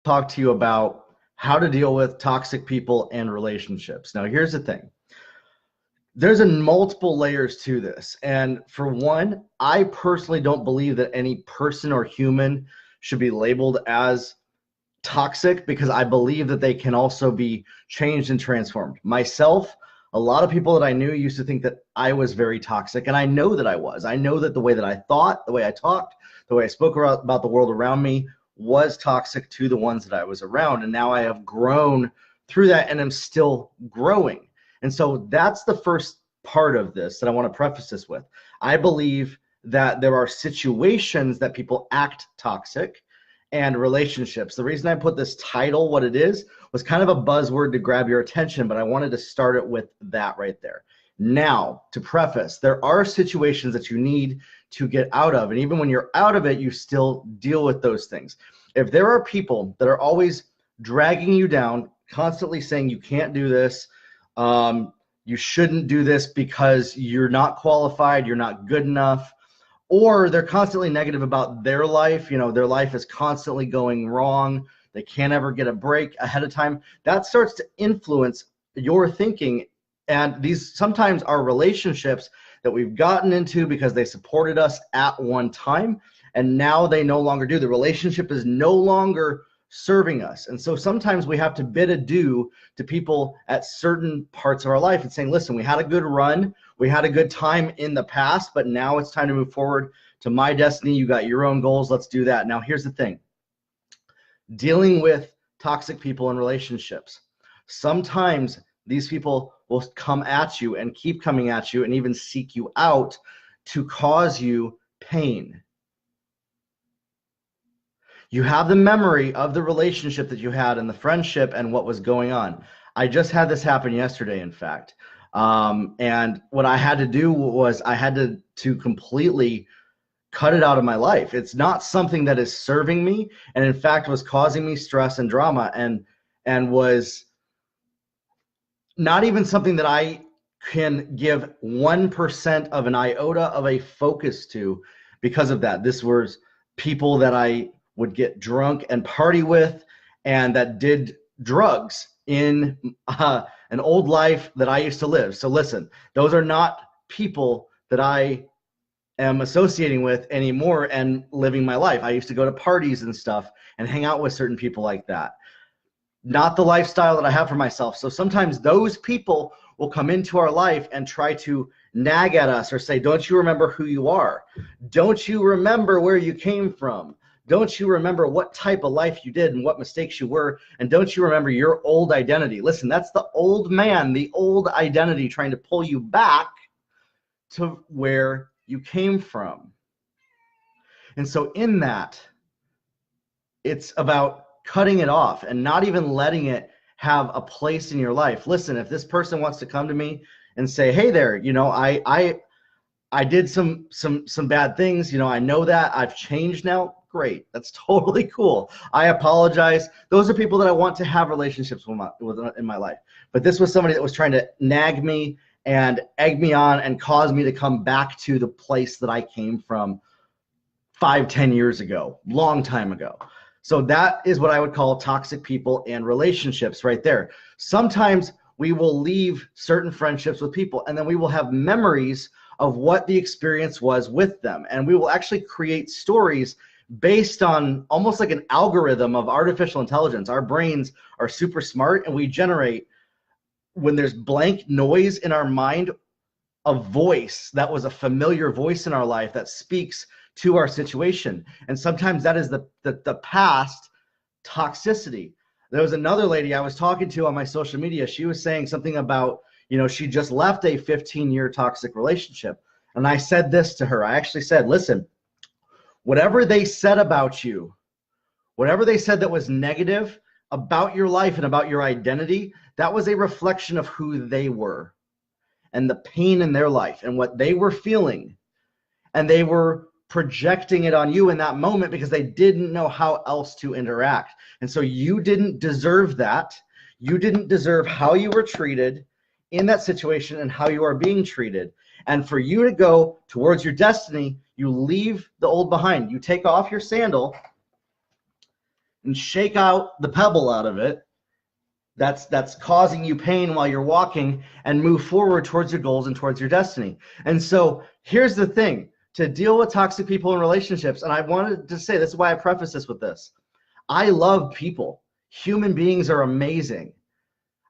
talk to you about how to deal with toxic people and relationships. Now, here's the thing. There's a multiple layers to this. And for one, I personally don't believe that any person or human should be labeled as toxic, because I believe that they can also be changed and transformed. Myself, a lot of people that I knew used to think that I was very toxic, and I know that I was. I know that the way that I thought, the way I talked, the way I spoke about the world around me was toxic to the ones that I was around. And now I have grown through that, and I'm still growing. And so that's the first part of this that I want to preface this with. I believe that there are situations that people act toxic, and relationships. The reason I put this title, what it is, was kind of a buzzword to grab your attention, but I wanted to start it with that right there. Now, to preface, there are situations that you need to get out of, and even when you're out of it, you still deal with those things. If there are people that are always dragging you down, constantly saying you can't do this, you shouldn't do this because you're not qualified, you're not good enough, or they're constantly negative about their life, you know, their life is constantly going wrong, they can't ever get a break ahead of time, that starts to influence your thinking. And these sometimes are relationships that we've gotten into because they supported us at one time, and now they no longer do. The relationship is no longer serving us. And so sometimes we have to bid adieu to people at certain parts of our life and saying, listen, we had a good run, we had a good time in the past, but now it's time to move forward to my destiny. You got your own goals, let's do that. Now, here's the thing. Dealing with toxic people in relationships. Sometimes these people will come at you and keep coming at you and even seek you out to cause you pain. You have the memory of the relationship that you had and the friendship and what was going on. I just had this happen yesterday, in fact. And what I had to do was I had to completely cut it out of my life. It's not something that is serving me, and in fact was causing me stress and drama, and was not even something that I can give 1% of an iota of a focus to because of that. This was people that I would get drunk and party with, and that did drugs in an old life that I used to live. So listen, those are not people that I am associating with anymore and living my life. I used to go to parties and stuff and hang out with certain people like that. Not the lifestyle that I have for myself. So sometimes those people will come into our life and try to nag at us or say, don't you remember who you are? Don't you remember where you came from? Don't you remember what type of life you did and what mistakes you were? And don't you remember your old identity? Listen, that's the old man, the old identity trying to pull you back to where you came from. And so in that, it's about cutting it off and not even letting it have a place in your life. Listen, if this person wants to come to me and say, hey there, you know, I did some bad things, you know, I know that I've changed now. Great. That's totally cool. I apologize. Those are people that I want to have relationships with in my life. But this was somebody that was trying to nag me and egg me on and cause me to come back to the place that I came from 5-10 years ago, long time ago. So that is what I would call toxic people and relationships right there. Sometimes we will leave certain friendships with people, and then we will have memories of what the experience was with them. And we will actually create stories based on almost like an algorithm of artificial intelligence. Our brains are super smart, and we generate, when there's blank noise in our mind, a voice that was a familiar voice in our life that speaks to our situation. And sometimes that is the past toxicity. There was another lady I was talking to on my social media. She was saying something about, you know, she just left a 15-year toxic relationship. And I said this to her. I actually said, listen, whatever they said about you, whatever they said that was negative about your life and about your identity, that was a reflection of who they were and the pain in their life and what they were feeling. And they were projecting it on you in that moment because they didn't know how else to interact. And so you didn't deserve that. You didn't deserve how you were treated in that situation and how you are being treated. And for you to go towards your destiny, you leave the old behind. You take off your sandal, and shake out the pebble out of it that's causing you pain while you're walking, and move forward towards your goals and towards your destiny. And so here's the thing, to deal with toxic people in relationships, and I wanted to say, this is why I preface this with this. I love people. Human beings are amazing.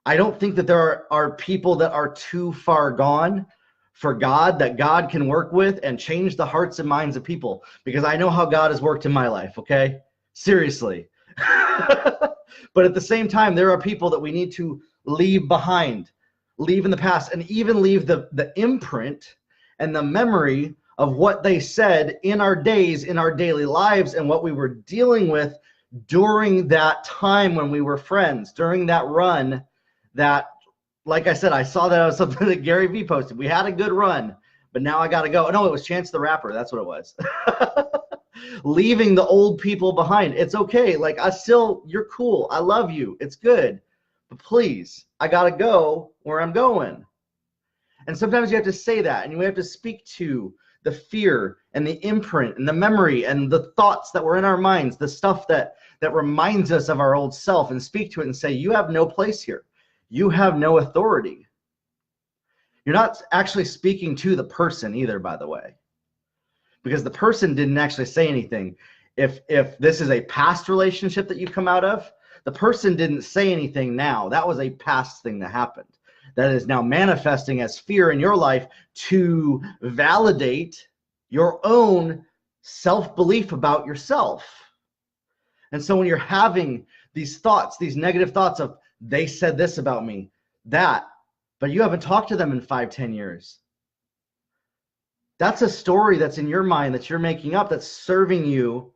I don't think that there are people that are too far gone for God, that God can work with and change the hearts and minds of people, because I know how God has worked in my life, okay? Seriously. But at the same time, there are people that we need to leave behind, leave in the past, and even leave the imprint and the memory of what they said in our days, in our daily lives, and what we were dealing with during that time when we were friends, during that run that, like I said, I saw that was something that Gary Vee posted. We had a good run, but now I got to go. No, it was Chance the Rapper. That's what it was. Leaving the old people behind. It's okay. Like, you're cool. I love you. It's good. But please, I got to go where I'm going. And sometimes you have to say that, and you have to speak to the fear and the imprint and the memory and the thoughts that were in our minds, the stuff that reminds us of our old self, and speak to it and say, you have no place here. You have no authority. You're not actually speaking to the person either, by the way, because the person didn't actually say anything. If this is a past relationship that you come out of, the person didn't say anything now. That was a past thing that happened. That is now manifesting as fear in your life to validate your own self-belief about yourself. And so when you're having these thoughts, these negative thoughts of, they said this about me, that, but you haven't talked to them in 5-10 years. That's a story that's in your mind that you're making up, that's serving you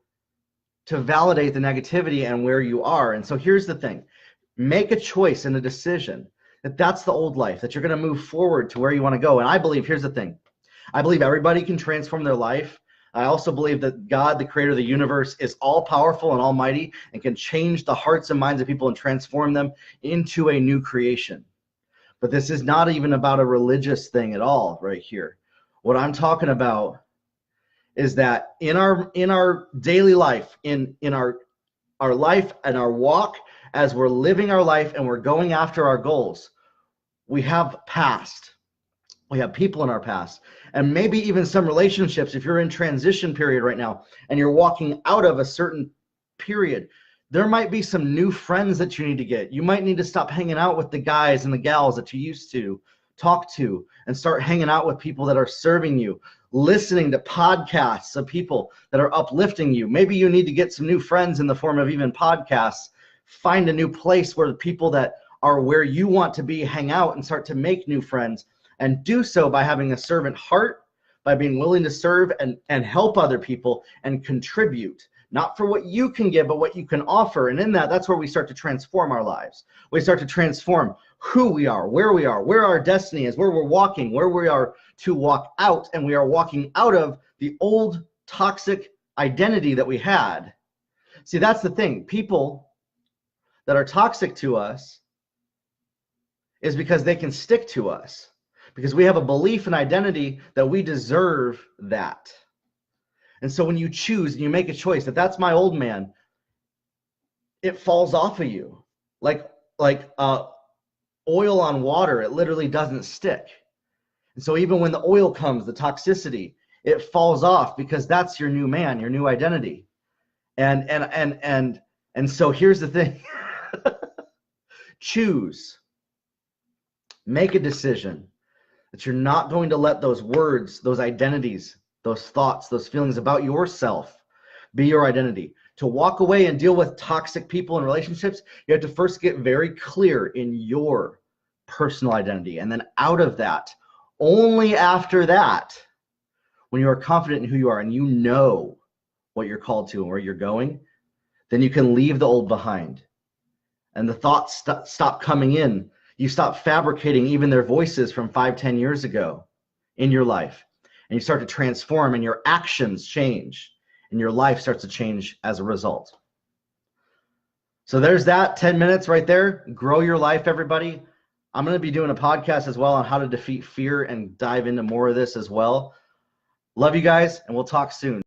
to validate the negativity and where you are. And so here's the thing. Make a choice and a decision that that's the old life, that you're going to move forward to where you want to go. And I believe, here's the thing. I believe everybody can transform their life. I also believe that God, the creator of the universe, is all powerful and almighty and can change the hearts and minds of people and transform them into a new creation. But this is not even about a religious thing at all right here. What I'm talking about is that in our daily life, in our life and our walk, as we're living our life and we're going after our goals, we have past. We have people in our past, and maybe even some relationships. If you're in transition period right now and you're walking out of a certain period, there might be some new friends that you need to get. You might need to stop hanging out with the guys and the gals that you used to talk to and start hanging out with people that are serving you, listening to podcasts of people that are uplifting you. Maybe you need to get some new friends in the form of even podcasts. Find a new place where the people that are where you want to be hang out, and start to make new friends. And do so by having a servant heart, by being willing to serve and help other people and contribute, not for what you can give, but what you can offer. And in that, that's where we start to transform our lives. We start to transform who we are, where our destiny is, where we're walking, where we are to walk out, and we are walking out of the old toxic identity that we had. See, that's the thing. People that are toxic to us is because they can stick to us. Because we have a belief and identity that we deserve that. And so when you choose and you make a choice that that's my old man, it falls off of you. Like oil on water, it literally doesn't stick. And so even when the oil comes, the toxicity, it falls off, because that's your new man, your new identity. And so here's the thing. Choose. Make a decision that you're not going to let those words, those identities, those thoughts, those feelings about yourself be your identity. To walk away and deal with toxic people and relationships, you have to first get very clear in your personal identity. And then out of that, only after that, when you are confident in who you are and you know what you're called to and where you're going, then you can leave the old behind. And the thoughts stop coming in. You stop fabricating even their voices from 5-10 years ago in your life. And you start to transform, and your actions change, and your life starts to change as a result. So there's that 10 minutes right there. Grow your life, everybody. I'm going to be doing a podcast as well on how to defeat fear and dive into more of this as well. Love you guys, and we'll talk soon.